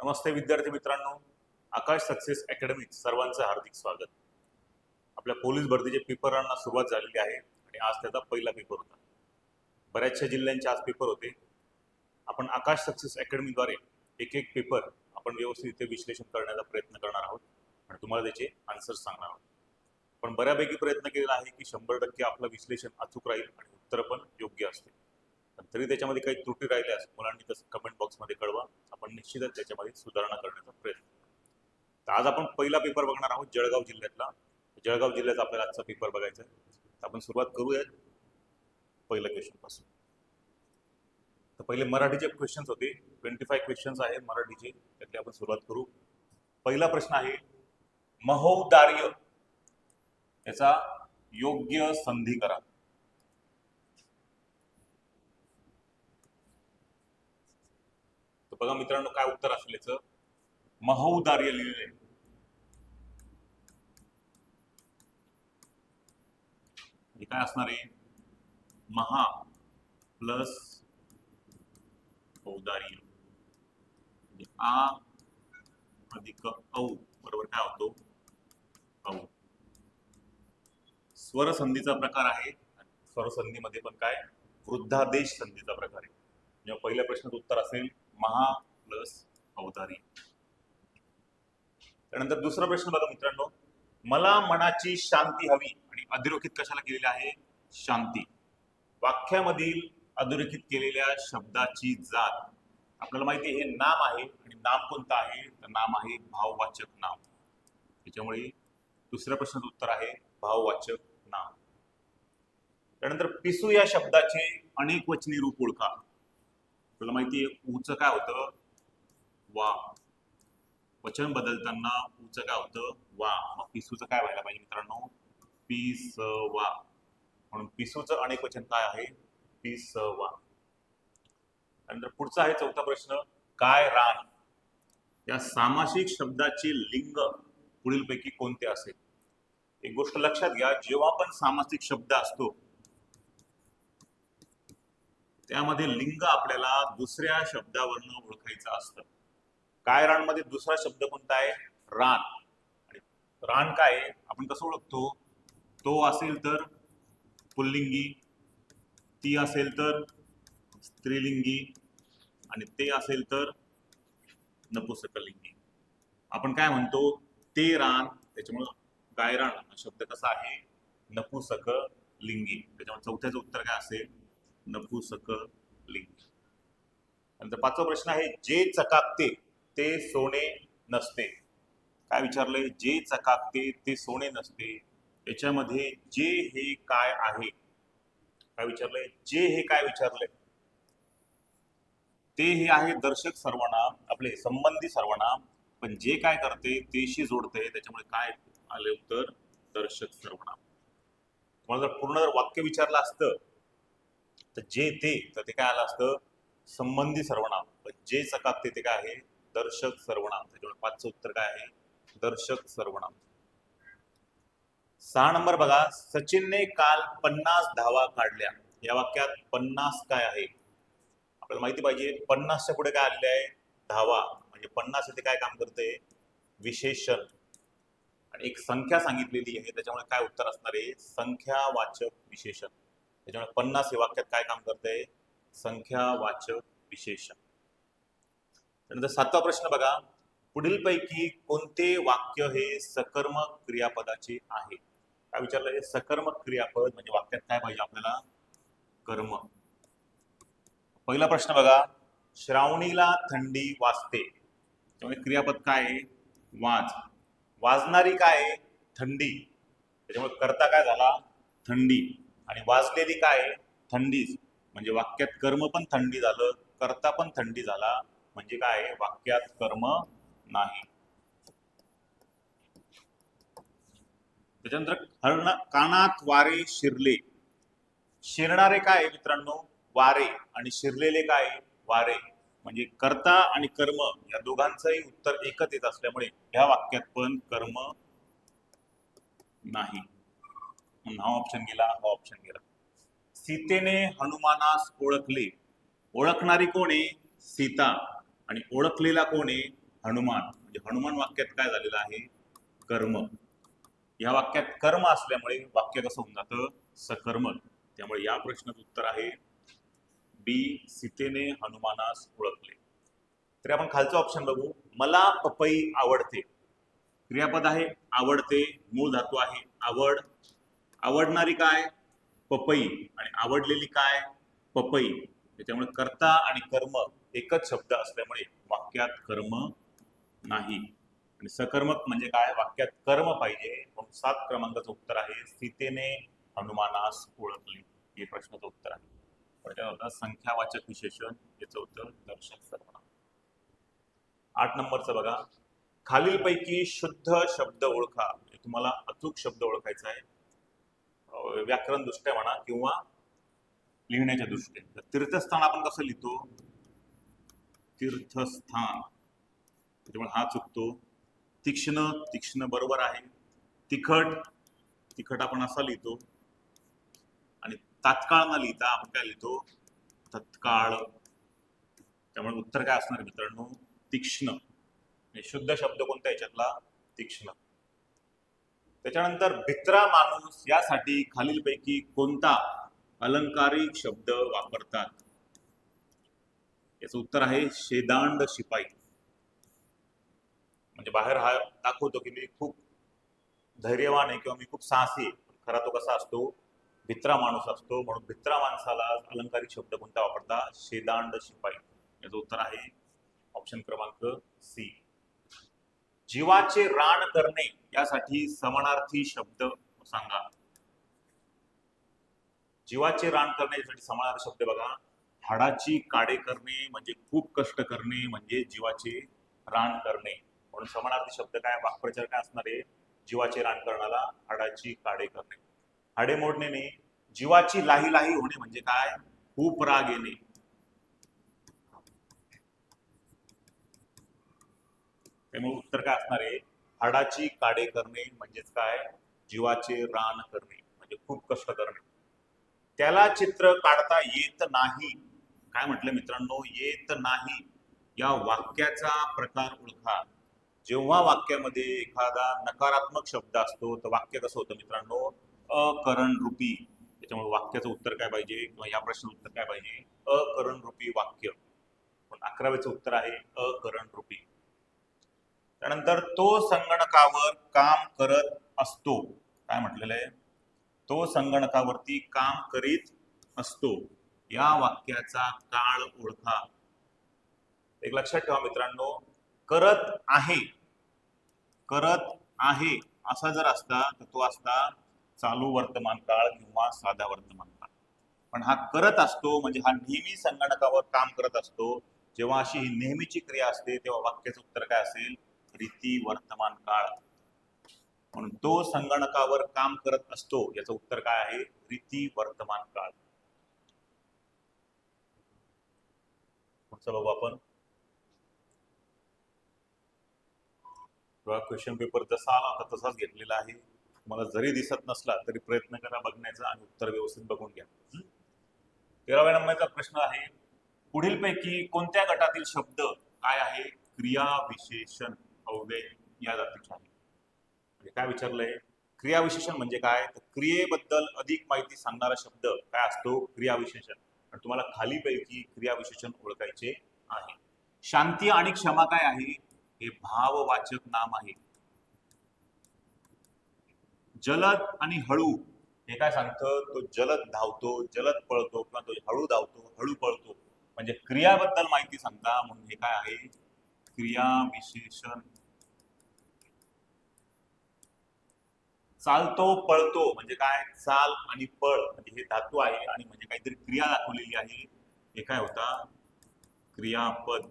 नमस्ते विद्यार्थी मित्रांनो, आकाश सक्सेस अकॅडमीत सर्वांचं हार्दिक स्वागत. आपल्या पोलीस भरतीचे पेपरांना सुरुवात झालेली आहे आणि आज त्याचा पहिला पेपर होता. बऱ्याचशा जिल्ह्यांचे आज पेपर होते. आपण आकाश सक्सेस अकॅडमीद्वारे एक एक पेपर आपण व्यवस्थित विश्लेषण करण्याचा प्रयत्न करणार आहोत आणि तुम्हाला त्याचे आन्सर्स सांगणार आहोत. पण बऱ्यापैकी प्रयत्न केलेला आहे की 100% आपलं विश्लेषण अचूक राहील आणि उत्तर पण योग्य असतील. तरी त्याच्यामध्ये काही त्रुटी राहिल्यास मुलांनी तसं कमेंट बॉक्समध्ये कळवा. आपण निश्चितच त्याच्यामध्ये सुधारणा करण्याचा प्रयत्न करू. तर आज आपण पहिला पेपर बघणार आहोत जळगाव जिल्ह्यातला. जळगाव जिल्ह्याचा आपल्याला आजचा पेपर बघायचा आहे. तर आपण सुरुवात करूया पहिल्या क्वेश्चन पासून. तर पहिले मराठीचे क्वेश्चन्स होते. 25 क्वेश्चन्स आहेत मराठीचे, त्यातले आपण सुरुवात करू. पहिला प्रश्न आहे, महोदार्य याचा योग्य संधी करा. तर बघा मित्रांनो, काय उत्तर असेल याचं. महोदार्य लिहिलेलं आहे. काय असणार आहे? महा प्लस औदार्य म्हणजे आ अधिक औ बरोबर काय होतो? औ. स्वरसंधीचा प्रकार आहे. स्वरसंधीमध्ये पण काय वृद्धादेश संधीचा प्रकार आहे. जेव्हा पहिल्या प्रश्नाचं उत्तर असेल महा प्लस औदार्य. त्यानंतर दुसरा प्रश्न बघा मित्रांनो, मला मनाची शांती हवी आणि अधोरेखित कशाला केलेले आहे? शांती. वाक्यामधील अधोरेखित केलेल्या शब्दाची जात. आपल्याला माहिती आहे हे नाम आहे आणि नाम कोणतं आहे? तर नाम आहे भाववाचक नाम. त्याच्यामुळे दुसऱ्या प्रश्नाचं उत्तर आहे भाववाचक नाम. त्यानंतर पिसू या शब्दाचे अनेक वचनी रूप ओळखा. आपल्याला माहिती आहे ऊचं काय होतं? वा. वचन बदलताना ऊचं काय होतं? वा. मग पिसूचं काय व्हायला पाहिजे मित्रांनो? पिसवा. म्हणून पिसूचं अनेक वचन काय आहे? पिसवा. त्यानंतर पुढचा आहे चौथा प्रश्न, काय रान या सामासिक शब्दाचे लिंग पुढीलपैकी कोणते असेल? एक गोष्ट लक्षात घ्या, जेव्हा पण सामासिक शब्द असतो त्यामध्ये लिंग आपल्याला दुसऱ्या शब्दावरनं ओळखायचं असतं. काय रान मध्ये दुसरा शब्द कोणता आहे? रान. आणि रान काय आहे आपण कसं ओळखतो? तो असेल तर पुल्लिंगी, ती असेल तर स्त्रीलिंगी आणि ते असेल तर नपुंसकलिंगी. आपण काय म्हणतो? ते रान. त्याच्यामुळे गायरान हा शब्द कसा आहे? नपुंसकलिंगी. त्याच्यामुळे चौथ्याचं उत्तर काय असेल? नपुंसकलिंगी. नंतर पाचवा प्रश्न आहे, जे चकाकते ते सोने नसते. काय विचारलंय? जे चकाकते ते सोने नसते. याच्यामध्ये जे हे काय आहे? काय विचारलंय? जे हे काय विचारलंय? ते हे आहे दर्शक सर्वनाम, आपले संबंधी सर्वनाम. पण जे काय करते तेशी जोडते, त्याच्यामुळे काय आले उत्तर? दर्शक सर्वनाम. तुम्हाला जर पूर्ण वाक्य विचारलं असतं तर जे ते तर ते काय आलं असतं? संबंधी सर्वनाम. पण जे चकाकते ते काय आहे? दर्शक सर्वनाम. त्याच्यामुळे पाचचं उत्तर काय आहे? दर्शक सर्वनाम. 6 नंबर बघा, सचिनने काल 50 धावा काढल्या. या वाक्यात 50 काय आहे? आपल्याला माहिती पाहिजे 50च्या पुढे काय आलेले आहे? धावा. म्हणजे 50 इथे काय काम करते? विशेषण. आणि एक संख्या सांगितलेली आहे, त्याच्यामुळे काय उत्तर असणार आहे? संख्यावाचक विशेषण. त्याच्यामुळे 50 हे वाक्यात काय काम करते? संख्यावाचक विशेषण. त्यानंतर 7वा प्रश्न बघा, पुढीलपैकी कोणते वाक्य हे सकर्मक क्रियापदाचे आहे? काय विचारलं? हे सकर्मक क्रियापद म्हणजे वाक्यात काय पाहिजे आपल्याला? कर्म. पहिला प्रश्न बघा, श्रावणीला थंडी वाजते. त्यामुळे क्रियापद काय आहे? वाज. वाजणारी काय आहे? थंडी. त्याच्यामुळे कर्ता काय झाला? थंडी. आणि वाजलेली काय आहे? थंडीच. म्हणजे वाक्यात कर्म पण थंडी झालं, कर्ता पण थंडी झाला. म्हणजे काय आहे? वाक्यात कर्म नाही. त्याच्यानंतर कानात वारे शिरले. शिरणारे काय मित्रांनो? वारे. आणि शिरलेले काय? वारे. म्हणजे कर्ता आणि कर्म या दोघांचंही उत्तर एकच येत असल्यामुळे ह्या वाक्यात पण कर्म नाही. हा ऑप्शन गेला, हा ऑप्शन गेला. सीतेने हनुमानास ओळखले. ओळखणारी कोण आहे? सीता. आणि ओळखलेला कोण आहे? हनुमान, म्हणजे हनुमान वाक्यात काय झालेलं आहे? कर्म. या वाक्यात कर्म असल्यामुळे वाक्य कसं होऊन जातं? सकर्मक. त्यामुळे या प्रश्नाचं उत्तर आहे बी, सीतेने हनुमानास ओळखले. तर आपण खालचं ऑप्शन बघू. मला पपई आवडते. क्रियापद आहे आवडते, मूळ धातू आहे आवड. आवडणारी काय? पपई. आणि आवडलेली काय? पपई. त्याच्यामुळे कर्ता आणि कर्म एकच शब्द असल्यामुळे वाक्यात कर्म नाही. आणि सकर्मक म्हणजे काय? वाक्यात कर्म पाहिजे. म्हणून 7 क्रमांकाचं उत्तर आहे सीतेने हनुमानास ओळखले. हे प्रश्नाचं उत्तर आहे. त्याच्यानंतर संख्यावाचक विशेषण, याचं उत्तर दर्शक सर्वनाम. 8 नंबरचं बघा. खालीलपैकी शुद्ध शब्द ओळखा. तुम्हाला अचूक शब्द ओळखायचा आहे, व्याकरण दृष्ट्या म्हणा किंवा लिहिण्याच्या दृष्टीने. तर तीर्थस्थान आपण कसं लिहितो? तीर्थस्थान. त्याच्यामुळे हा चुकतो. तीक्ष्ण, तीक्ष्ण बरोबर आहे. तिखट, तिखट आपण असा लिहितो. आणि तात्काळ न लिहिता आपण काय लिहितो? तत्काळ. त्यामुळे उत्तर काय असणार मित्रांनो? तीक्ष्ण. शुद्ध शब्द कोणता याच्यातला? तीक्ष्ण. त्याच्यानंतर भित्रा माणूस यासाठी खालीलपैकी कोणता अलंकारिक शब्द वापरतात? याचं उत्तर आहे शेदांड शिपाई. म्हणजे बाहेर हा दाखवतो की मी खूप धैर्यवान आहे किंवा मी खूप साहसी आहे. खरा तो कसा असतो? भित्रा माणूस असतो. म्हणून भित्रा माणसाला अलंकारिक शब्द कोणता वापरतात? शेदांड शिपाई. याचं उत्तर आहे ऑप्शन क्रमांक सी. जीवाचे रान करणे यासाठी समानार्थी शब्द सांगा. जीवाचे रान करणे यासाठी समानार्थी शब्द बघा. हाडाची काडे करणे म्हणजे खूप कष्ट करणे म्हणजे जीवाचे रान करणे. म्हणून समानार्थी शब्द काय? वाक्प्रचार काय असणार आहे? जीवाचे रान करणारा हाडाची काडे करणे. हाडे मोडणे नाही. जीवाची लाही लाही होणे म्हणजे काय? खूप राग येणे. त्यामुळे उत्तर काय असणार आहे? हाडाची काडे करणे म्हणजेच काय? जीवाचे रान करणे म्हणजे खूप कष्ट करणे. त्याला चित्र काढता येत नाही. काय म्हटलं मित्रांनो? येत नाही. या वाक्याचा प्रकार ओळखा. जेव्हा वाक्यामध्ये एखादा नकारात्मक शब्द असतो तर वाक्य कसं होतं मित्रांनो? अकरण रूपी. त्याच्यामुळे वाक्याचं उत्तर काय पाहिजे किंवा या प्रश्नाचं उत्तर काय पाहिजे? अकरण रूपी वाक्य. पण 11वेचं उत्तर आहे अकरण रूपी. त्यानंतर तो संगणकावर काम करत असतो. काय म्हटलेलं आहे? तो संगणकावरती काम करीत असतो. या वाक्याचा काळ ओळखा. एक लक्षात ठेवा मित्रांनो, करत आहे, करत आहे असा जर असता तर तो असता चालू वर्तमान काळ किंवा साधा वर्तमान काळ. पण हा करत असतो म्हणजे हा नेहमी संगणकावर काम करत असतो. जेव्हा अशी ही नेहमीची क्रिया असते तेव्हा वाक्याचं उत्तर काय असेल? रीती वर्तमान काळ. म्हणून तो संगणकावर काम करत असतो याचं उत्तर काय आहे? रीती वर्तमान काळ. पुढचं बघू आपण. क्वेश्चन पेपर जसा आला होता तसाच घेतलेला आहे. तुम्हाला जरी दिसत नसला तरी प्रयत्न करा बघण्याचा आणि उत्तर व्यवस्थित बघून घ्या. 13व्या नंबरचा प्रश्न आहे. पुढीलपैकी कोणत्या गटातील शब्द काय आहे? क्रिया विशेषण अव्यय या जातीचे आहे. म्हणजे काय विचारलंय? क्रियाविशेषण म्हणजे काय? तर क्रियेबद्दल अधिक माहिती सांगणारा शब्द काय असतो? क्रियाविशेषण. आणि तुम्हाला खालीपैकी क्रियाविशेषण ओळखायचे आहे. शांती आणि क्षमा काय आहे? हे भाववाचक नाम आहे. जलद आणि हळू हे काय सांगतं? तो जलद धावतो, जलद पळतो किंवा तो हळू धावतो, हळू पळतो. म्हणजे क्रियाबद्दल माहिती सांगता म्हणून हे काय आहे? क्रियाविशेषण. चालतो पळतो म्हणजे काय? चाल आणि पळ म्हणजे हे धातू आहे आणि म्हणजे काहीतरी क्रिया दाखवलेली आहे. हे काय होता? क्रियापद.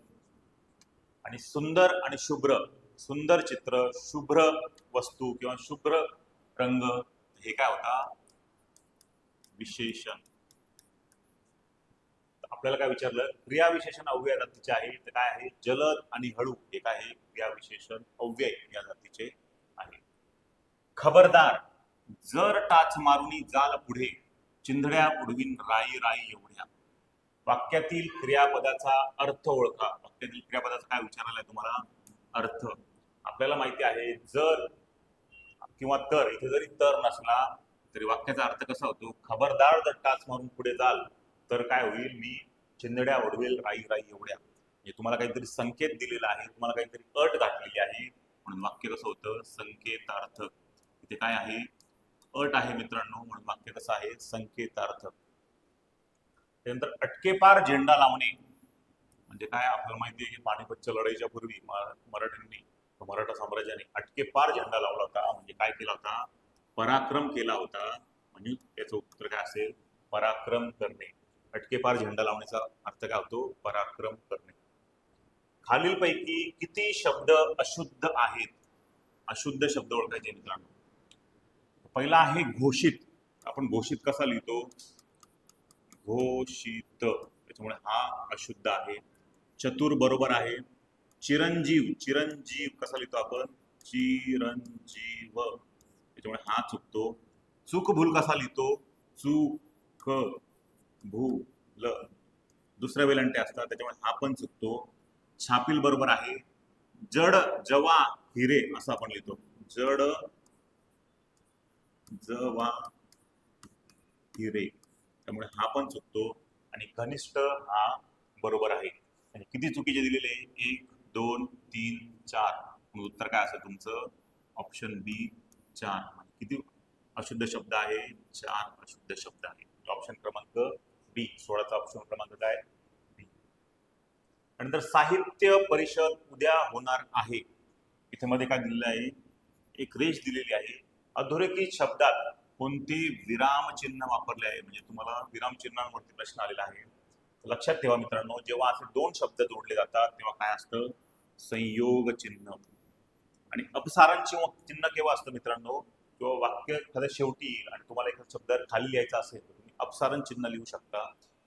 आणि सुंदर आणि शुभ्र, सुंदर चित्र, शुभ्र वस्तू किंवा शुभ्र रंग हे काय होता? विशेषण. आपल्याला काय विचारलं? क्रियाविशेषण अव्यय जातीचे आहे तर काय आहे? जलद आणि हळू हे काय आहे? क्रियाविशेषण अव्यय या जातीचे आहे. खबरदार, जर टाच मारुनी जाल पुढे, चिंधड्या उडवीन राई राई एवढ्या. वाक्यातील क्रियापदाचा अर्थ ओळखा. वाक्यातील क्रियापदाचा काय विचारायला तुम्हाला? अर्थ. आपल्याला माहिती आहे जर किंवा तर, इथे जरी तर नसला तरी वाक्याचा अर्थ कसा होतो, खबरदार जर टाच मारून पुढे जाल तर काय होईल, मी चिंधड्या उडवेल राई राई एवढ्या. म्हणजे तुम्हाला काहीतरी संकेत दिलेला आहे, तुम्हाला काहीतरी अट घातलेली आहे, म्हणून वाक्य कसं होतं, संकेतार्थ. इथे काय आहे, अट आहे मित्रांनो, म्हणून वाक्य कसं आहे, संकेतार्थ. त्यानंतर अटकेपार झेंडा लावणे म्हणजे काय, आपल्याला माहिती आहे की पानिपतच्या लढाईच्या पूर्वी मराठ्यांनी, मराठा साम्राज्याने अटकेपार झेंडा लावला होता. म्हणजे काय केला होता, पराक्रम केला होता. म्हणजे याचं उत्तर काय असेल, पराक्रम करणे. अटकेपार झेंडा लावण्याचा अर्थ काय होतो, पराक्रम करणे. खालीलपैकी किती शब्द अशुद्ध आहेत? अशुद्ध शब्द ओळखायचे मित्रांनो. पहिला आहे घोषित. आपण घोषित कसा लिहितो, घोषित, त्याच्यामुळे हा अशुद्ध आहे. चतुर बरोबर आहे. चिरंजीव, चिरंजीव कसा लिहितो आपण, चिरंजीव, त्याच्यामुळे हा चुकतो. चूक भूल कसा लिहितो, चूक भूल, दुसऱ्या वेलांटे असतात त्याच्यामुळे हा पण चुकतो. छापील बरोबर आहे. जड जवा हिरे असं आपण लिहितो, जड जवा हिरे, त्यामुळे हा पण चुकतो. आणि घनिष्ठ हा बरोबर आहे. आणि किती चुकीचे दिलेले, 1 2 3 4. मग उत्तर काय असेल तुमचं, ऑप्शन बी 4. किती अशुद्ध शब्द आहे, 4 अशुद्ध शब्द आहे. ऑप्शन क्रमांक बी, 16चा ऑप्शन क्रमांक काय, बी. नंतर साहित्य परिषद उद्या होणार आहे. इथे मध्ये काय दिलेलं आहे, एक रेष दिलेली आहे. अधोरेखित शब्दात कोणते विरामचिन्ह वापरले आहे, म्हणजे तुम्हाला विरामचिन्हांवरती प्रश्न आलेला आहे. लक्षात ठेवा मित्रांनो, जेव्हा असे दोन शब्द जोडले जातात तेव्हा काय असतं, संयोग चिन्ह. आणि अपसारण चिन्ह केव्हा असतं मित्रांनो, किंवा वाक्य एखाद्या शेवटी येईल आणि तुम्हाला एखादा शब्द खाली लिहायचा असेल तर तुम्ही अपसारण चिन्ह लिहू शकता.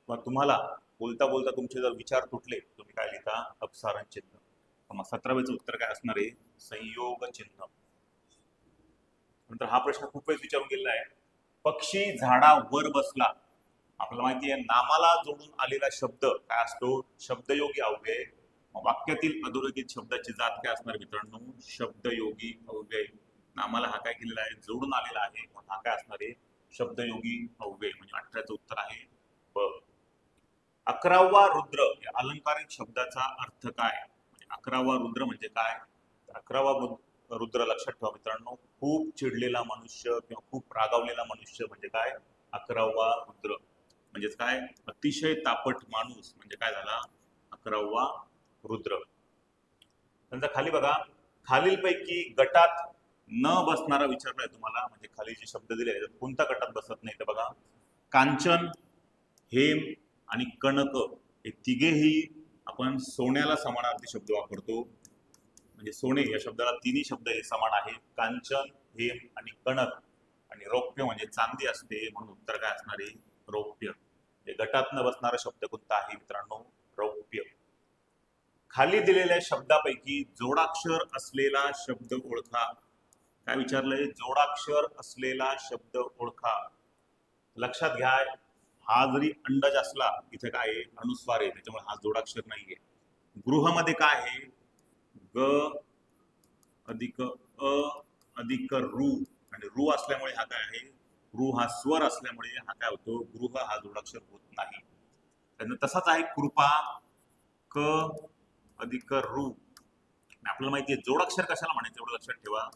किंवा तुम्हाला बोलता बोलता तुमचे जर विचार तुटले तुम्ही काय लिहिता, अपसारण चिन्ह. मग 17वेचं उत्तर काय असणार आहे, संयोग चिन्ह. नंतर हा प्रश्न खूप वेळेस विचारून गेलेला आहे, पक्षी झाडावर बसला. आपल्याला माहिती आहे नामाला जोडून आलेला शब्द काय असतो, शब्दयोगी अव्यय. वाक्यातील अधोरेखित शब्दाची जात काय असणार मित्रांनो, शब्दयोगी अव्यय. नामाला हा काय केलेला आहे, जोडून आलेला आहे, हा काय असणार आहे, शब्दयोगी अव्यय. म्हणजे 18चं उत्तर आहे ब. 11वा रुद्र या अलंकारिक शब्दाचा अर्थ काय, म्हणजे 11वा रुद्र म्हणजे काय, 11वा रुद्र लक्षात ठेवा मित्रांनो, खूप चिडलेला मनुष्य किंवा खूप रागावलेला मनुष्य म्हणजे काय, 11वा रुद्र. म्हणजेच काय, अतिशय तापट माणूस म्हणजे काय झाला, 11वा रुद्र. नंतर खाली बघा, खालीलपैकी गटात न बसणारा विचारलाय तुम्हाला, म्हणजे खाली जे शब्द दिले आहेत कोणत्या गटात बसत नाही, तर बघा कांचन, हेम आणि कणक हे तिघेही आपण सोन्याला समानार्थी शब्द वापरतो. म्हणजे सोने या शब्दाला तिन्ही शब्द हे समान आहे, कांचन, हेम आणि कणक. आणि रौप्य म्हणजे चांदी असते, म्हणून उत्तर काय असणार आहे, रौप्य. गटात न बसणारा शब्द कोणता आहे मित्रांनो, रौप्य. खाली दिलेल्या शब्दापैकी जोडाक्षर असलेला शब्द ओळखा. काय विचारलंय, जोडाक्षर असलेला शब्द ओळखा. लक्षात घ्या, हा जरी अंडज असला इथे काय आहे, अनुस्वार आहे, त्याच्यामुळे हा जोडाक्षर नाहीये. गृहमध्ये काय आहे, ग अधिक अ अधिक रू, आणि रू असल्यामुळे हा काय आहे, रू हा स्वर असल्यामुळे हा काय होतो, गृह हा जोडाक्षर होत नाही. त्यानंतर तसाच आहे कृपा, क अधिक रू. आपल्याला माहिती आहे जोडाक्षर कशाला म्हणायचं, एवढं लक्षात ठेवा.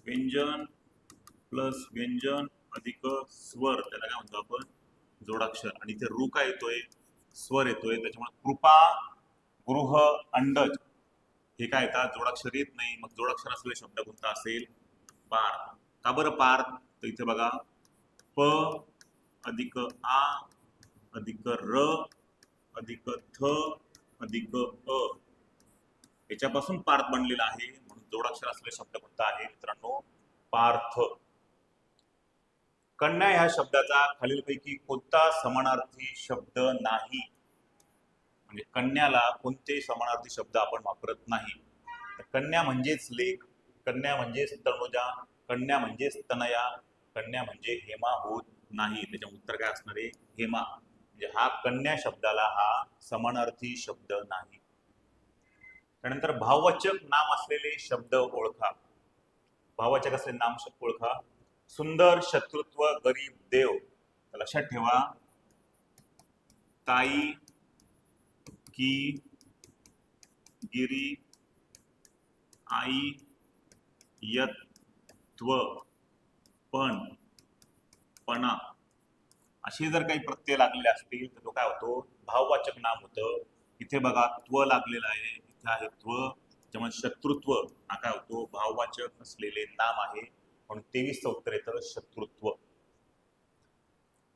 व्यंजन प्लस व्यंजन अधिक स्वर, त्याला काय म्हणतो आपण, जोडाक्षर. आणि इथे रू काय येतोय, स्वर येतोय, त्याच्यामुळे कृपा, गृह, अंडज हे काय येतात, जोडाक्षर येत नाही. मग जोडाक्षर असलेला शब्द कोणता असेल, पार्थ. का बरं पार्थ, तर इथे बघा प अधिक आ अधिक र अधिक थ अधिक अ याच्यापासून पार्थ बनलेला आहे, म्हणून जोडाक्षर असलेला शब्द कोणता आहे मित्रांनो, पार्थ. कन्या ह्या शब्दाचा खालीलपैकी कोणता समानार्थी शब्द नाही, म्हणजे कन्याला कोणते समानार्थी शब्द आपण वापरत नाही. कन्या म्हणजेच लेख, कन्या म्हणजेच तनुजा, कन्या म्हणजेच तनया, कन्या म्हणजे हेमा होत नाही. त्याच्या उत्तर काय असणार आहे, हेमा. म्हणजे हा कन्या शब्दाला हा समानार्थी शब्द नाही. त्यानंतर भाववाचक नाम असलेले शब्द ओळखा. भाववाचक असलेले नाम ओळखा. सुंदर, शत्रुत्व, गरीब, देव. लक्षात ठेवा, ताई, की, गिरी, आई, यत्व, पण, पणा असे जर काही प्रत्यय लागलेले असतील तर तो काय होतो, भाववाचक नाम होतं. इथे बघा त्व लागलेला आहे, इथे आहे त्व, त्यामुळे शत्रुत्व हा काय होतो, भाववाचक असलेले नाम आहे, म्हणून 23चं उत्तर येतं शत्रुत्व.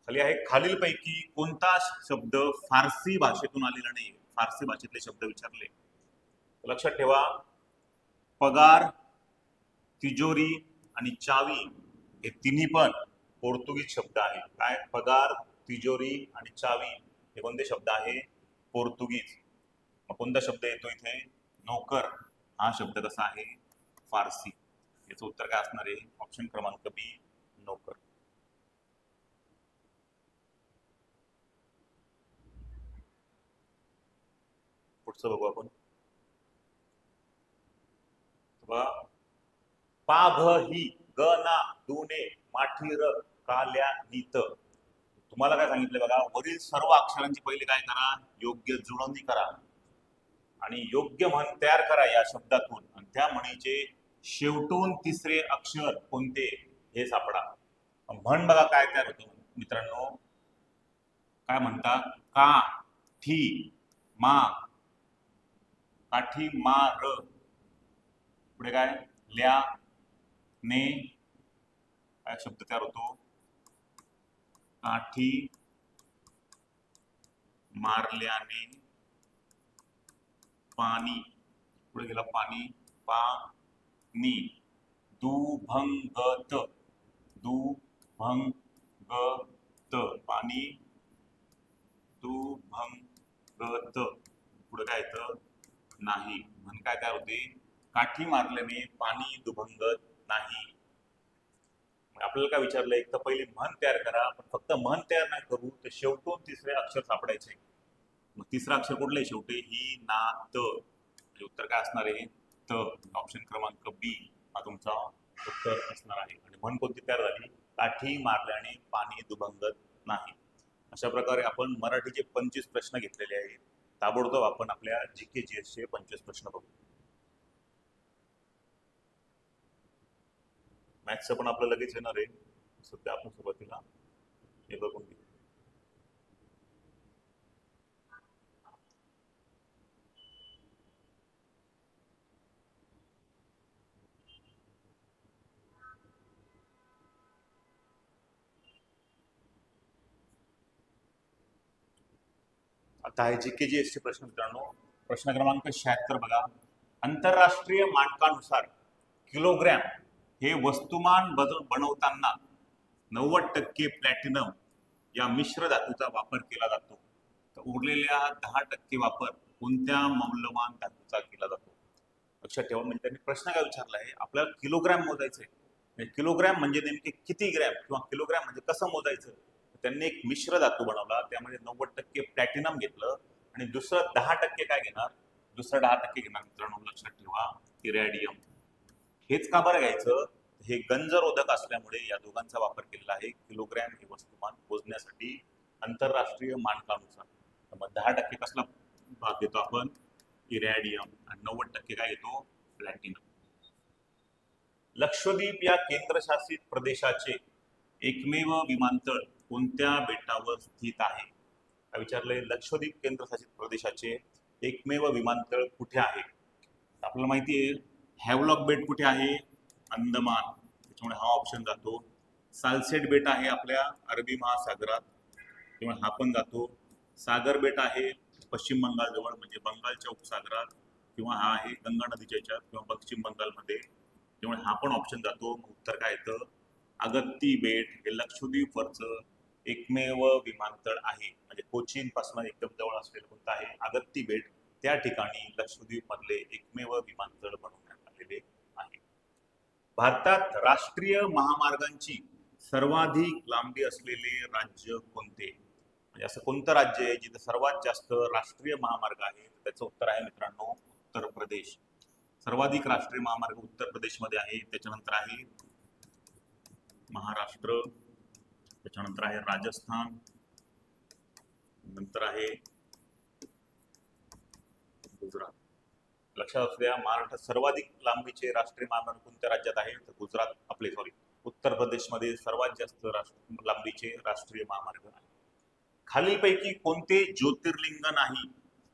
खाली आहे, खालीलपैकी कोणता शब्द फारसी भाषेतून आलेला नाही. फारसी भाषेतले शब्द विचारले. लक्षात ठेवा, पगार, तिजोरी आणि चावी हे तिन्ही पण पोर्तुगीज शब्द आहे. काय, पगार, तिजोरी आणि चावी हे कोणते शब्द आहे, पोर्तुगीज. मग कोणता शब्द येतो इथे, नोकर, हा शब्द कसा आहे, फारसी. याचं उत्तर काय असणार आहे, ऑप्शन क्रमांक बी, नोकर. पुढचं बघू आपण. पाभ ही गना दुने माठीर काल्या नीत. तुम्हाला काय सांगितलं बघा, वरील सर्व अक्षरांची पहिले काय करा, योग्य जुळवणी करा आणि योग्य म्हण तयार करा या शब्दातून, आणि त्या म्हणीचे शेवटून तिसरे अक्षर कोणते हे सापडा. म्हण बघा काय तयार होतं मित्रांनो, काय म्हणतात, का, ठी, मा, काठी, मार, पुढे काय, ल्या, ने, काय शब्द तयार होतो, काठी मारल्याने पाणी, पुढे गेला पाणी, पाणी, दुभंगत, दुभंगत, पाणी दुभंगत, पुढे काय येतं, नाही. म्हण काय तयार होते, काठी मारल्याने पाणी दुभंगत नाही. आपल्याला काय विचारलं, एक तर पहिले म्हण तयार करा, पण फक्त म्हण तयार नाही करू तर शेवटून तिसरे अक्षर सापडायचे. मग तिसरा अक्षर कुठलं आहे शेवटी, ही, ना, त. उत्तर काय असणार आहे, त. ऑप्शन क्रमांक बी हा तुमचा उत्तर असणार आहे. आणि म्हण कोणती तयार झाली, काठी मारल्याने पाणी दुभंगत नाही. अशा प्रकारे आपण मराठीचे 25 प्रश्न घेतलेले आहेत. ताबडतोब आपण आपल्या जीके जीएस चे 25 प्रश्न बघू. मॅथ्सचं पण आपलं लगेच येणार आहे. सध्या आपण सुरुवातीला हे बघून घेऊ. आता आहे जीके जीएस चे प्रश्न मित्रांनो. प्रश्न क्रमांक 76 बघा. आंतरराष्ट्रीय मानकानुसार किलोग्रॅम हे वस्तुमान बनवताना 90% प्लॅटिनम या मिश्र धातूचा वापर केला जातो, तर उरलेल्या 10% वापर कोणत्या मौल्यवान धातूचा केला जातो. लक्षात ठेवा, म्हणजे त्यांनी प्रश्न काय विचारला आहे, आपल्याला किलोग्रॅम मोजायचं आहे. म्हणजे किलोग्रॅम म्हणजे नेमके किती ग्रॅम किंवा किलोग्रॅम म्हणजे कसं मोजायचं. त्यांनी एक मिश्र धातू बनवला, त्यामध्ये 90% प्लॅटिनम घेतलं आणि दुसरं 10% काय घेणार, दुसरं 10% घेणार मित्रांनो. लक्षात ठेवा, इरॅडियम. हेच का बरं घ्यायचं, हे गंजरोधक असल्यामुळे या दोघांचा वापर केलेला आहे किलोग्रॅम हे वस्तुमान मोजण्यासाठी आंतरराष्ट्रीय मानकानुसार. मग 10% कसला भाग घेतो आपण, इरॅडियम, आणि 90% काय घेतो, प्लॅटिनम. लक्षद्वीप या केंद्रशासित प्रदेशाचे एकमेव विमानतळ कोणत्या बेटावर स्थित आहे. काय विचारलंय, लक्षद्वीप केंद्रशासित प्रदेशाचे एकमेव विमानतळ कुठे आहे. आपल्याला माहिती आहे हॅवलॉक बेट कुठे आहे, अंदमान, त्याच्यामुळे हा ऑप्शन जातो. सालसेट बेट आहे आपल्या अरबी महासागरात, त्यामुळे हा पण जातो. सागर बेट आहे पश्चिम बंगाल जवळ, म्हणजे बंगालच्या उपसागरात, किंवा हा आहे गंगा नदीच्या याच्यात किंवा पश्चिम बंगालमध्ये, त्यामुळे हा पण ऑप्शन जातो. उत्तर काय येतं, अगत्ती बेट हे लक्षद्वीपवरचं एकमेव विमानतळ आहे. म्हणजे कोचीन पासून एकदम जवळ असलेलं कोणतं आहे, अगत्ती बेट. त्या ठिकाणी लक्षद्वीप मधले एकमेव विमानतळ बनवण्यात आलेले आहे. भारतात राष्ट्रीय महामार्गांची सर्वाधिक लांबी असलेले राज्य कोणते. म्हणजे असं कोणतं राज्य आहे जिथे सर्वात जास्त राष्ट्रीय महामार्ग आहे? तर त्याचं उत्तर आहे मित्रांनो उत्तर प्रदेश. सर्वाधिक राष्ट्रीय महामार्ग उत्तर प्रदेशमध्ये आहे. त्याच्यानंतर आहे महाराष्ट्र, त्याच्यानंतर आहे राजस्थान, नंतर आहे गुजरात. लक्षात असू द्या, महाराष्ट्रात सर्वाधिक लांबीचे राष्ट्रीय महामार्ग कोणत्या राज्यात आहे? तर गुजरात आपले सॉरी उत्तर प्रदेशमध्ये सर्वात जास्त लांबीचे राष्ट्रीय महामार्ग आहे. खालीलपैकी कोणते ज्योतिर्लिंग नाही?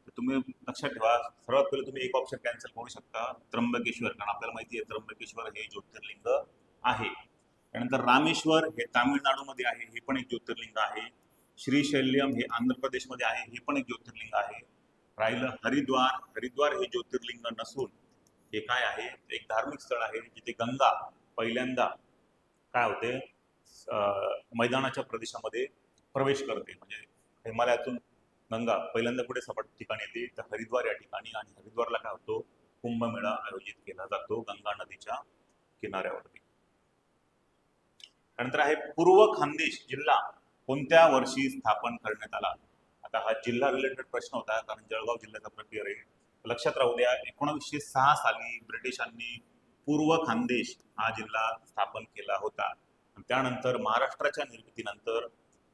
तर तुम्ही लक्षात ठेवा, सर्वात पहिले तुम्ही एक ऑप्शन कॅन्सल करू शकता, त्र्यंबकेश्वर, कारण आपल्याला माहिती आहे त्र्यंबकेश्वर हे ज्योतिर्लिंग आहे. त्यानंतर रामेश्वर हे तामिळनाडूमध्ये आहे, हे पण एक ज्योतिर्लिंग आहे. श्रीशैल्यम हे आंध्र प्रदेशमध्ये आहे, हे पण एक ज्योतिर्लिंग आहे. राहिलं हरिद्वार. हरिद्वार हे ज्योतिर्लिंग नसून हे काय आहे? एक धार्मिक स्थळ आहे जिथे गंगा पहिल्यांदा काय होते मैदानाच्या प्रदेशामध्ये प्रवेश करते. म्हणजे हिमालयातून गंगा पहिल्यांदा कुठे सपाट ठिकाणी येते? तर हरिद्वार या ठिकाणी. आणि हरिद्वारला काय होतो? कुंभमेळा आयोजित केला जातो गंगा नदीच्या किनाऱ्यावरती. त्यानंतर आहे पूर्व खानदेश जिल्हा कोणत्या वर्षी स्थापन करण्यात आला? आता हा जिल्हा रिलेटेड प्रश्न होता, कारण जळगाव जिल्ह्याचा प्रक्रिया आहे. लक्षात राहू द्या, 1906 साली ब्रिटिशांनी पूर्व खानदेश हा जिल्हा स्थापन केला होता. त्यानंतर महाराष्ट्राच्या निर्मितीनंतर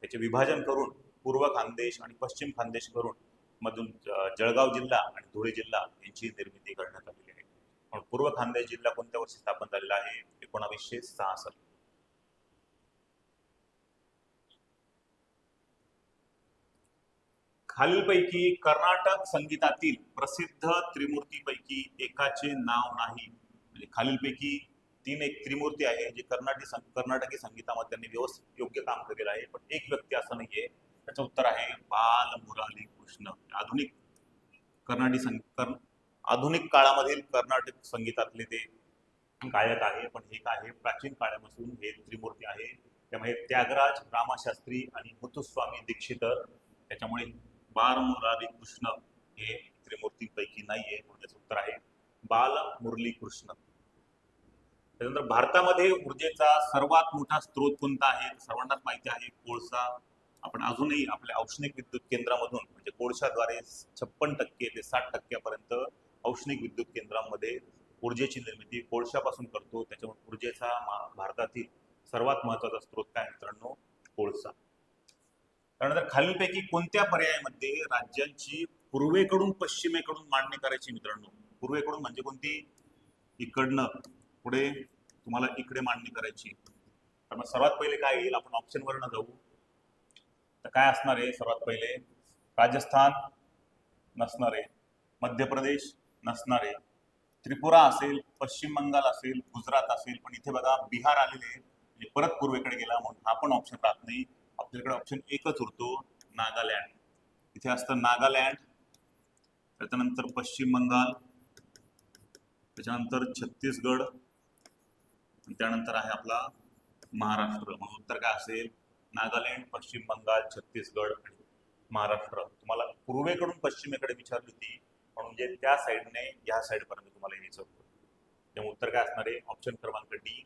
त्याचे विभाजन करून पूर्व खानदेश आणि पश्चिम खानदेश करून मधून जळगाव जिल्हा आणि धुळे जिल्हा यांची निर्मिती करण्यात आलेली आहे. म्हणून पूर्व खानदेश जिल्हा कोणत्या वर्षी स्थापन झालेला आहे? 1906 साली. खालीलपैकी कर्नाटक संगीतातील प्रसिद्ध त्रिमूर्तीपैकी एकाचे नाव नाही. म्हणजे खालीलपैकी एक त्रिमूर्ती आहे जे कर्नाटकी संगीतामध्ये त्यांनी व्यवस्थित योग्य काम केलेलं आहे, पण एक व्यक्ती असं नाहीये. त्याचं उत्तर आहे बाल मुराली कृष्ण. आधुनिक काळामधील कर्नाटक संगीतातले ते गायक आहे, पण हे काय आहे? प्राचीन काळापासून हे त्रिमूर्ती आहे. त्यामुळे त्यागराज, रामाशास्त्री आणि मुथुस्वामी दीक्षितर, त्याच्यामुळे बाल मुरारी कृष्ण हे त्रिमूर्तींपैकी नाहीये. म्हणून त्याचं उत्तर आहे बाल मुरली कृष्ण. त्यानंतर भारतामध्ये ऊर्जेचा सर्वात मोठा स्रोत कोणता आहे? सर्वांनाच माहिती आहे कोळसा. आपण अजूनही आपल्या औष्णिक विद्युत केंद्रामधून म्हणजे कोळशाद्वारे 56% ते 60% औष्णिक विद्युत केंद्रांमध्ये ऊर्जेची निर्मिती कोळशापासून करतो. त्याच्यामुळे ऊर्जेचा भारतातील सर्वात महत्वाचा स्रोत काय मित्रांनो? कोळसा. त्यानंतर खालीलपैकी कोणत्या पर्यायामध्ये राज्यांची पूर्वेकडून पश्चिमेकडून मांडणी करायची मित्रांनो? पूर्वेकडून म्हणजे कोणती? इकडनं पुढे तुम्हाला इकडे मांडणी करायची. तर मग सर्वात पहिले काय येईल? आपण ऑप्शन वरनं जाऊ. तर काय असणार आहे? सर्वात पहिले राजस्थान नसणार आहे, मध्य प्रदेश नसणार आहे, त्रिपुरा असेल, पश्चिम बंगाल असेल, गुजरात असेल, पण इथे बघा बिहार आलेले आहे, म्हणजे परत पूर्वेकडे गेला, म्हणून हा पण ऑप्शन राहत नाही. आपल्याकडे ऑप्शन एकच उरतो, नागालँड. इथे असतं नागालँड, त्याच्यानंतर पश्चिम बंगाल, त्याच्यानंतर छत्तीसगड, त्यानंतर आहे आपला महाराष्ट्र. म्हणून उत्तर काय असेल? नागालँड, पश्चिम बंगाल, छत्तीसगड आणि महाराष्ट्र. तुम्हाला पूर्वेकडून पश्चिमेकडे विचारली होती, म्हणजे त्या साईडने या साईड पर्यंत तुम्हाला यायचं होतं. त्यामुळे उत्तर काय असणार आहे? ऑप्शन क्रमांक डी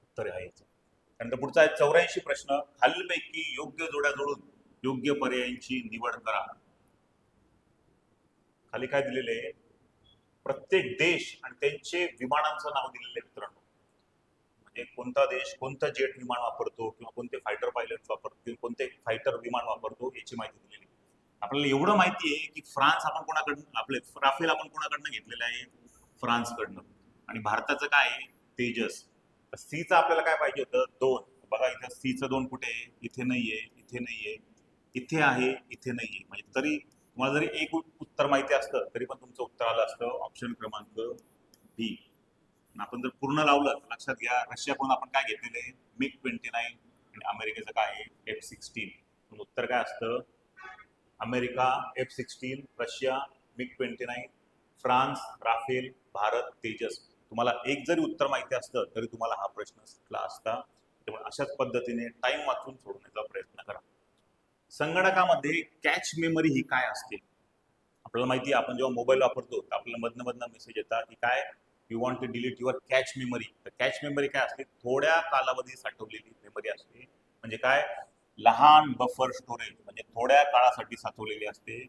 उत्तर आहे याचं. त्यानंतर पुढचा आहे 84 प्रश्न. खालीलपैकी योग्य जोड्या जोडून योग्य पर्यायांची निवड करा. खाली काय दिलेले आहे? प्रत्येक देश आणि त्यांचे विमानांचं नाव दिलेलं आहे मित्रांनो. म्हणजे कोणता देश कोणतं जेट विमान वापरतो किंवा कोणते फायटर पायलट वापरतो किंवा कोणते फायटर विमान वापरतो याची माहिती दिलेली आहे. आपल्याला एवढं माहिती आहे की फ्रान्स आपण कोणाकडनं आपले राफेल आपण कोणाकडनं घेतलेलं आहे? फ्रान्सकडनं. आणि भारताचं काय आहे? तेजस. तर सीचं आपल्याला काय पाहिजे होतं? 2. बघा इथं सीचं 2 कुठे आहे? इथे नाहीये, इथे नाहीये, इथे आहे, इथे नाहीये. म्हणजे तरी तुम्हाला जरी एक उत्तर माहिती असतं तरी पण तुमचं उत्तर आलं असतं ऑप्शन क्रमांक बी. आपण जर पूर्ण लावलं तर लक्षात घ्या, रशियाकडून आपण काय घेतलेलं आहे? MiG-29 आणि अमेरिकेचं काय आहे? F-16. उत्तर काय असतं? America F-16, Russia MiG-29, France Rafale, Bharat Tejas. तुम्हाला एक जरी उत्तर माहिती असतं तरी तुम्हाला हा प्रश्न सुटला असता. त्यामुळे अशाच पद्धतीने टाइम वाचून सोडवण्याचा प्रयत्न करा. संगणकामध्ये कॅच मेमरी ही काय असते? आपल्याला माहिती आहे, आपण जेव्हा मोबाईल वापरतो तर आपल्याला मधनं मेसेज येतात की काय? You want to delete your cache memory. तर कॅच मेमरी काय असते? थोड्या कालावधी साठवलेली मेमरी असते. म्हणजे काय? लहान बफर स्टोरेज. थोड्या काळासाठी साठवलेली असते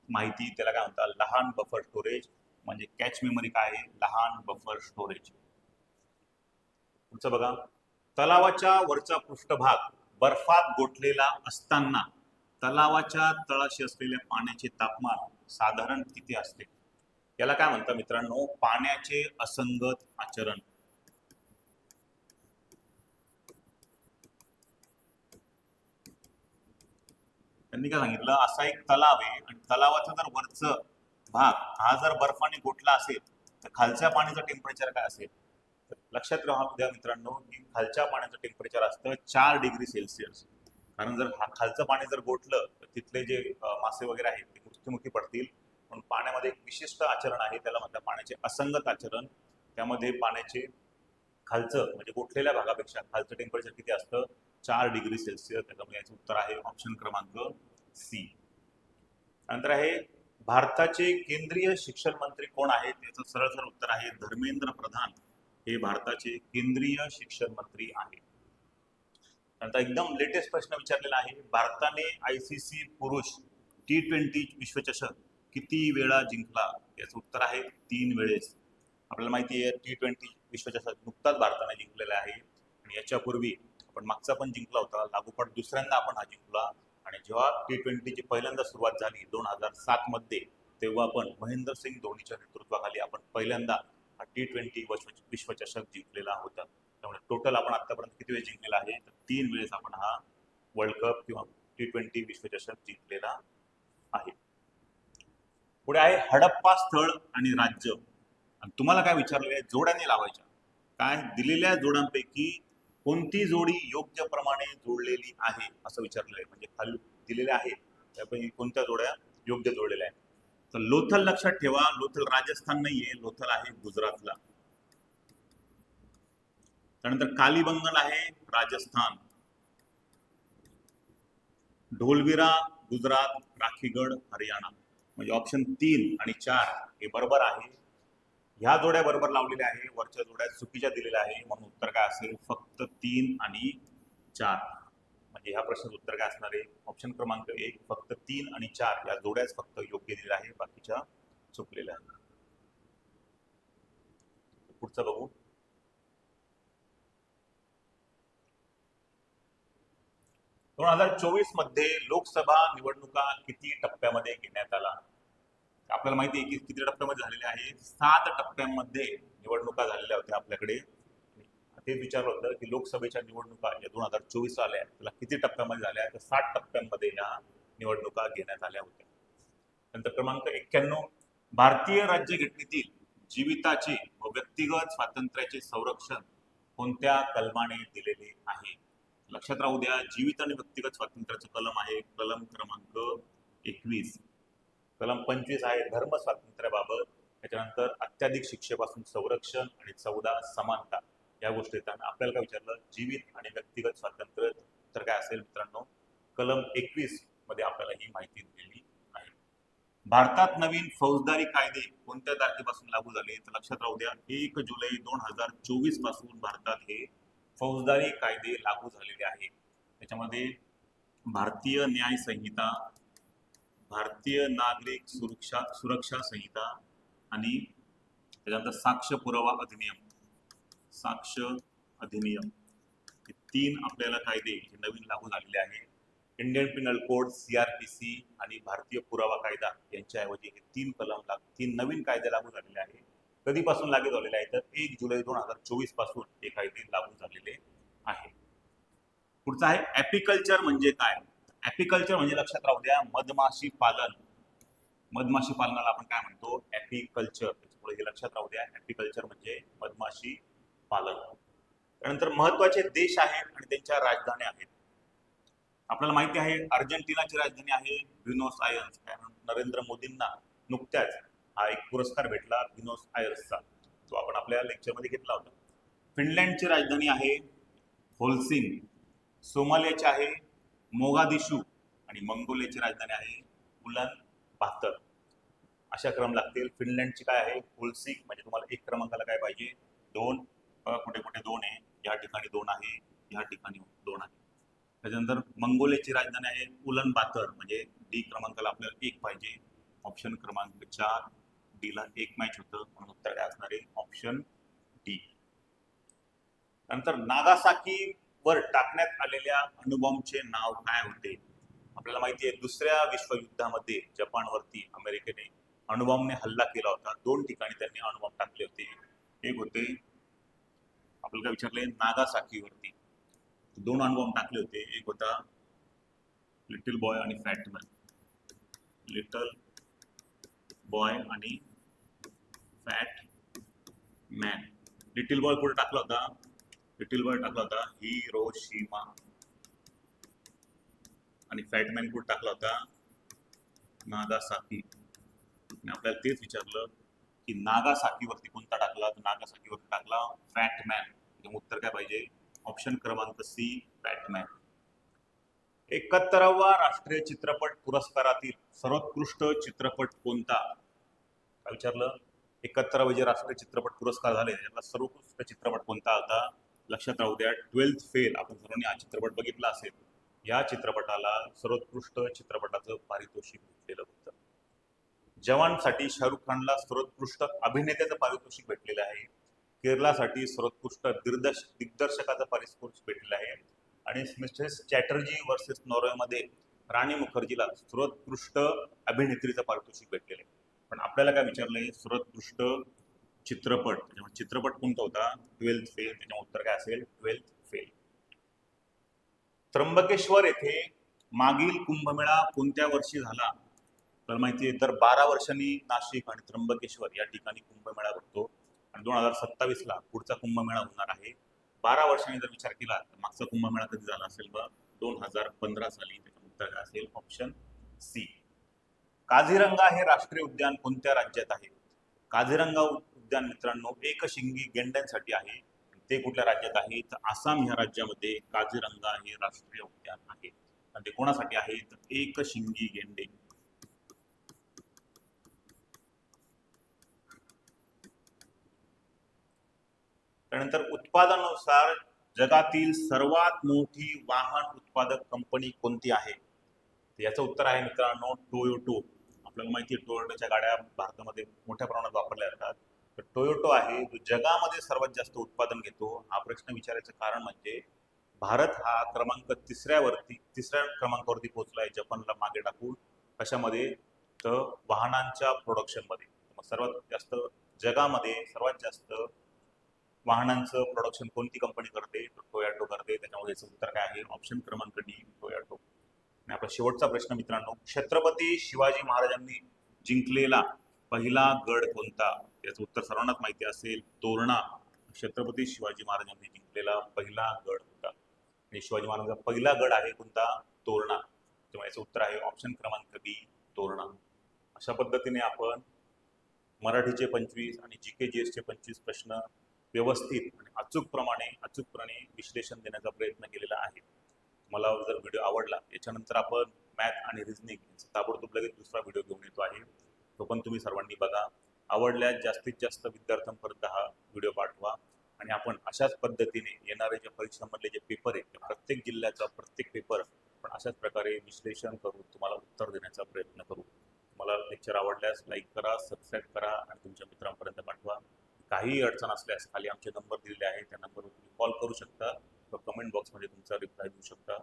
माहिती, त्याला काय म्हणतात, लहान बफर स्टोरेज. म्हणजे कॅच मेमरी काय आहे, लहान बफर स्टोरेज. पुढचं बघा, तलावाच्या वरचा पृष्ठभाग बर्फात गोठलेला असताना तलावाच्या तळाशी असलेल्या पाण्याचे तापमान साधारण किती असते? याला काय म्हणतात मित्रांनो, पाण्याचे असंगत आचरण. त्यांनी काय सांगितलं, असा एक तलाव आहे आणि तलावाचा जर वरचं भाग हा जर बर्फाने गोठला असेल तर खालच्या पाण्याचं टेम्परेचर काय असेल? तर लक्षात राहू द्या मित्रांनो की खालच्या पाण्याचं टेम्परेचर असतं 4 डिग्री सेल्सिअस. कारण जर खालचं पाणी जर गोठलं तर तिथले जे मासे वगैरे आहेत ते मृत्युमुखी पडतील. पण पाण्यामध्ये एक विशिष्ट आचरण आहे, त्याला म्हणतात पाण्याचे असंगत आचरण. त्यामध्ये पाण्याचे खालचं म्हणजे गोठलेल्या भागापेक्षा खालचं टेम्परेचर किती असतं? 4 डिग्री सेल्सिअस. त्याच्यामुळे याचं उत्तर आहे ऑप्शन क्रमांक सी. नंतर आहे, भारताचे केंद्रीय शिक्षण मंत्री कोण आहेत? याचं सरळ सरळ उत्तर आहे धर्मेंद्र प्रधान. हे भारताचे केंद्रीय शिक्षण मंत्री आहे. नंतर एकदम लेटेस्ट प्रश्न विचारलेला आहे, भारताने ICC पुरुष T20 विश्वचषक किती वेळा जिंकला? याचं उत्तर आहे 3 वेळेस. आपल्याला माहिती आहे T20 विश्वचषक नुकताच भारताने जिंकलेला आहे आणि याच्यापूर्वी आपण मागचा पण जिंकला होता, लागोपाठ दुसऱ्यांदा आपण हा जिंकला. आणि जेव्हा T20ची पहिल्यांदा सुरुवात झाली 2007 मध्ये, तेव्हा पण महेंद्रसिंग धोनीच्या नेतृत्वाखाली आपण पहिल्यांदा हा T20 विश्वचषक जिंकलेला होता. त्यामुळे टोटल आपण आतापर्यंत किती वेळेस जिंकलेला आहे? तर 3 वेळेस आपण हा वर्ल्ड कप किंवा T20 विश्वचषक जिंकलेला आहे. पुढे आहे हडप्पा स्थळ आणि राज्य. आणि तुम्हाला काय विचारलेलं आहे, जोड्याने लावायच्या. काय दिलेल्या जोड्यांपैकी कोणती जोडी योग्य प्रमाणे जोडलेली आहे असं विचारलेलं आहे. म्हणजे खाली दिलेले आहे त्यापैकी कोणत्या जोड्या योग्य जोडलेल्या आहेत? तर लोथल लक्षात ठेवा, लोथल राजस्थान नाहीये, लोथल आहे गुजरातला. त्यानंतर कालीबंगन आहे राजस्थान, ढोलविरा गुजरात, राखीगड हरियाणा. म्हणजे ऑप्शन 3 आणि 4 हे बरोबर आहे. ह्या जोड्या बरोबर लावलेल्या आहे, वरच्या जोड्या चुकीच्या दिलेल्या आहे, म्हणून उत्तर काय असेल? फक्त 3 आणि 4. म्हणजे ह्या प्रश्नाचं उत्तर काय असणार आहे? ऑप्शन क्रमांक 1 फक्त 3 आणि 4 या जोड्याच फक्त योग्य दिलेल्या आहे, बाकीच्या चुकलेल्या आहेत. पुढचं बघू. दोन 2024 मध्ये लोकसभा निवडणुका किती टप्प्यामध्ये घेण्यात आला? आपल्याला माहिती आहे की किती टप्प्यामध्ये झालेल्या आहे? 7 टप्प्यांमध्ये निवडणुका झालेल्या होत्या आपल्याकडे. ते विचारलं होतं की लोकसभेच्या निवडणुका या 2024 आल्या त्याला किती टप्प्यामध्ये झाल्या? तर 7 टप्प्यांमध्ये या निवडणुका घेण्यात आल्या होत्या. नंतर क्रमांक 91, भारतीय राज्यघटनेतील जीविताचे व व्यक्तिगत स्वातंत्र्याचे संरक्षण कोणत्या कलमाने दिलेले आहे? लक्षात राहू द्या, जीवित आणि व्यक्तिगत स्वातंत्र्याचं कलम आहे कलम क्रमांक 21. कलम 25 आहे धर्म स्वातंत्र्याबाबत. त्याच्यानंतर अत्याधिक शिक्षेपासून संरक्षण आणि 14 समानता या गोष्टी येतात. आपल्याला काय विचारलं? जीवित आणि व्यक्तिगत स्वातंत्र्य. तर काय असेल मित्रांनो? कलम 21 मध्ये आपल्याला ही माहिती दिलेली आहे. भारतात नवीन फौजदारी कायदे कोणत्या तारखेपासून लागू झाले? तर लक्षात राहू द्या 1 जुलै 2024 पासून भारतात हे फौजदारी कायदे लागू झालेले आहेत. त्याच्यामध्ये भारतीय न्याय संहिता, भारतीय नागरिक सुरक्षा संहिता आणि त्याच्यानंतर साक्ष पुरावा अधिनियम. साक्ष अधिनियम हे 3 आपल्याला कायदे हे नवीन लागू झालेले आहे. इंडियन पिनल कोड, CRPC आणि भारतीय पुरावा कायदा यांच्याऐवजी हे 3 नवीन कायदे लागू झालेले आहे. कधीपासून लागू झालेले आहे? तर 1 जुलै 2024 पासून हे कायदे लागू झालेले आहे. पुढचा आहे ॲपिकल्चर म्हणजे काय? ॲपिकल्चर म्हणजे लक्षात राहू द्या मधमाशी पालन. मधमाशी पालनाला आपण काय म्हणतो? ॲपिकल्चर. त्याच्यामुळे हे लक्षात राहू द्या, ॲपिकल्चर म्हणजे मधमाशी पालन. त्यानंतर महत्वाचे देश आहेत आणि त्यांच्या राजधान्या आहेत. आपल्याला माहिती आहे अर्जेंटिनाची राजधानी आहे ब्युनॉस आयर्स. नरेंद्र मोदींना नुकत्याच हा एक पुरस्कार भेटला ब्युनॉस आयर्सचा, तो आपण आपल्या लेक्चरमध्ये घेतला होता. फिनलँडची राजधानी आहे होल्सिंग. सोमालियाची आहे मोगादिशू आणि मंगोलियाची राजधानी आहे उलन बातर. अशा क्रम लागतील. फिनलँडची काय आहे? होल्सिंग. म्हणजे तुम्हाला एक क्रमांकाला काय पाहिजे? 2. कुठे कुठे 2 आहे? या ठिकाणी 2 आहे, या ठिकाणी 2 आहे. त्याच्यानंतर मंगोलियाची राजधानी आहे उलन बातर, म्हणजे डी क्रमांकाला आपल्याला 1 पाहिजे. ऑप्शन क्रमांक 4, डी ला 1 मॅच होतं, म्हणून उत्तर काय असणार आहे? Option D. नंतर नागासाकी वर टाकण्यात आलेल्या अणुबॉम्बचे नाव काय होते? आपल्याला माहिती आहे दुसऱ्या विश्वयुद्धामध्ये जपानवरती अमेरिकेने अणुबॉम्बने हल्ला केला होता. 2 ठिकाणी त्यांनी अणुबॉम्ब टाकले होते. एक होते आपल्याला काय विचारले नागासाकीवरती 2 अणुबॉम्ब टाकले होते. एक होता लिटिल बॉय आणि फॅट मॅन. लिटल बॉय आणि फॅट मॅन. लिटिल बॉय कुठे टाकला होता? लिटिल बॉय टाकला होता हिरोशिमा. आणि फॅट मॅन कुठे टाकला होता? नागासाकी. आणि आपल्याला तेच विचारलं की नागासाकीवरती कोणता टाकला, तर नागासाकीवरती टाकला फॅट मॅन. उत्तर काय पाहिजे? ऑप्शन क्रमांक सी, फॅट मॅन. 71वा राष्ट्रीय चित्रपट पुरस्कारातील सर्वोत्कृष्ट चित्रपट कोणता? काय विचारलं? 71वे जे राष्ट्रीय चित्रपट पुरस्कार झाले त्यातला सर्वोत्कृष्ट चित्रपट कोणता होता? लक्षात राहू द्या, 12th फेल आपण सर्वांनी हा चित्रपट बघितला असेल. या चित्रपटाला सर्वोत्कृष्ट चित्रपटाचं पारितोषिक भेटलेलं होतं. जवानसाठी शाहरुख खानला सर्वोत्कृष्ट अभिनेत्याचं पारितोषिक भेटलेलं आहे. केरलासाठी सर्वोत्कृष्ट दिग्दर्शकाचं पारितोषिक भेटलेलं आहे. आणि मिसेस चॅटर्जी वर्सेस नॉर्वेमध्ये राणी मुखर्जीला सर्वोत्कृष्ट अभिनेत्रीचं पारितोषिक भेटलेलं आहे. पण आपल्याला काय विचारलंय? सर्वोत्कृष्ट चित्रपट. चित्रपट कोणता होता? 12th fail. त्याच्या उत्तर काय असेल? 12th fail. त्र्यंबकेश्वर येथे मागील कुंभमेळा कोणत्या वर्षी झाला? तर माहिती आहे, तर 12 वर्षांनी नाशिक आणि त्र्यंबकेश्वर या ठिकाणी कुंभमेळा भरतो. आणि 2027 ला पुढचा कुंभमेळा होणार आहे. 12 वर्षांनी जर विचार केला तर मागचा कुंभमेळा कधी झाला असेल? बघ, 2015 साली. त्याचं उत्तर काय असेल? Option C. काझीरंगा हे राष्ट्रीय उद्यान कोणत्या राज्यात आहे? काझीरंगा उद्यान मित्रांनो एकशिंगी गेंड्यांसाठी आहे. ते कुठल्या राज्यात आहे? तर आसाम ह्या राज्यामध्ये काझीरंगा हे राष्ट्रीय उद्यान आहे. आणि ते कोणासाठी आहे? तर एकशिंगी गेंडे. त्यानंतर उत्पादनानुसार जगातील सर्वात मोठी वाहन उत्पादक कंपनी कोणती आहे? याचं उत्तर आहे मित्रांनो टोयोटो. आपल्याला माहिती आहे टोयोटोच्या गाड्या भारतामध्ये मोठ्या प्रमाणात वापरल्या जातात. तर टोयोटो आहे जो जगामध्ये सर्वात जास्त उत्पादन घेतो. हा प्रश्न विचारायचं कारण म्हणजे भारत हा तिसऱ्या क्रमांकावरती पोहोचला आहे जपानला मागे टाकून. कशामध्ये? तर वाहनांच्या प्रोडक्शनमध्ये. सर्वात जास्त जगामध्ये सर्वात जास्त वाहनांचं प्रोडक्शन कोणती कंपनी करते? तर टोयोटो करते. त्याच्यामध्ये याचं उत्तर काय आहे? ऑप्शन क्रमांक डी, टोयोटो. आणि आपला शेवटचा प्रश्न मित्रांनो, छत्रपती शिवाजी महाराजांनी जिंकलेला पहिला गड कोणता? याचं उत्तर सर्वांनाच माहिती असेल, तोरणा. छत्रपती शिवाजी महाराजांनी जिंकलेला पहिला गड होता. आणि शिवाजी महाराजांचा पहिला गड आहे कोणता? तोरणा. तेव्हा याचं उत्तर आहे ऑप्शन क्रमांक बी, तोरणा. अशा पद्धतीने आपण मराठीचे 25 आणि जीके जीएसचे 25 प्रश्न व्यवस्थित आणि अचूकपणे विश्लेषण देण्याचा प्रयत्न केलेला आहे. मला जर व्हिडिओ आवडला, याच्यानंतर आपण मॅथ आणि रिझनिंग यांचा ताबडतोब लगेच दुसरा व्हिडिओ घेऊन येतो आहे. तो पण तुम्ही सर्वांनी बघा. आवडल्यास जास्तीत जास्त विद्यार्थ्यांपर्यंत हा व्हिडिओ पाठवा. आणि आपण अशाच पद्धतीने येणारे जे परीक्षांमधले जे पेपर आहेत त्या प्रत्येक जिल्ह्याचा प्रत्येक पेपर आपण अशाच प्रकारे विश्लेषण करून तुम्हाला उत्तर देण्याचा प्रयत्न करू. तुम्हाला लेक्चर आवडल्यास लाईक करा, सबस्क्राईब करा आणि तुमच्या मित्रांपर्यंत पाठवा. काही अडचण असल्यास खाली आमचे नंबर दिलेले आहेत, त्या नंबरवर तुम्ही कॉल करू शकता किंवा कमेंट बॉक्समध्ये तुमचा रिप्लाय देऊ शकता.